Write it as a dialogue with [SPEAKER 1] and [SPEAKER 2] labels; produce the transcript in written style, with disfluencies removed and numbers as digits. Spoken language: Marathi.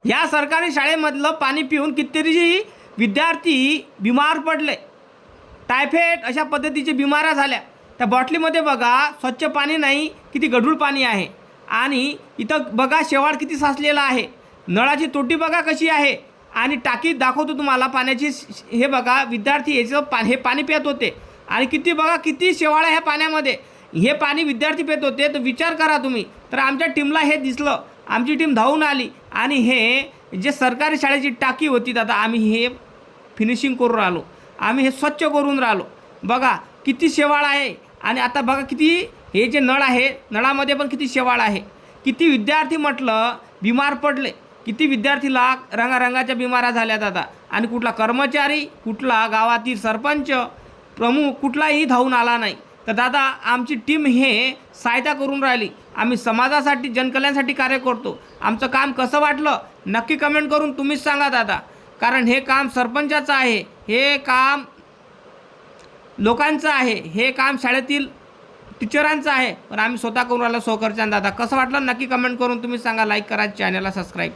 [SPEAKER 1] या सरकारी शाळेमधलं पाणी पिऊन कितीतरी विद्यार्थी बिमार पडले, टायफॉइड अशा पद्धतीचे बिमाऱ्या झाल्या। त्या बॉटलीमध्ये बघा स्वच्छ पाणी नाही, किती गढूळ पाणी आहे। आणि इथं बघा शेवाळ किती साचलेला आहे। नळाची तोटी बघा कशी आहे। आणि टाकी दाखवतो तुम्हाला पाण्याची। हे बघा विद्यार्थी हे पाणी पित होते आणि किती बघा किती शेवाळ आहे ह्या पाण्यामध्ये। हे पाणी विद्यार्थी पित होते। तर विचार करा तुम्ही। तर आमच्या टीमला हे दिसलं, आमची टीम धावून आली आणि हे जे सरकारी शाळेची टाकी होती दादा आम्ही हे फिनिशिंग करून राहिलो, आम्ही हे स्वच्छ करून राहिलो। बघा किती शेवाळ आहे। आणि आता बघा किती हे जे नळ आहे नळामध्ये पण किती शेवाळ आहे। किती विद्यार्थी म्हटलं बिमार पडले, किती विद्यार्थीला रंगारंगाच्या बिमाऱ्या झाल्या दादा। आणि कुठला कर्मचारी, कुठला गावातील सरपंच प्रमुख कुठलाही धावून आला नाही। तर दादा आमची टीम हे सहायता करून राहिली। आम्ही समाजासाठी जनकल्याणासाठी कार्य करतो। आमचं काम कसं वाटलं नक्की कमेंट करून तुम्हीच सांगा दादा। कारण हे काम सरपंचाचं आहे, हे काम लोकांचं आहे, हे काम शाळेतील टीचरांचं आहे। पण आम्ही स्वतः करून राहिलो सहकर्त्यांना दादा। कसं वाटलं नक्की कमेंट करून तुम्ही सांगा। लाईक करा, चॅनलला सबस्क्राईब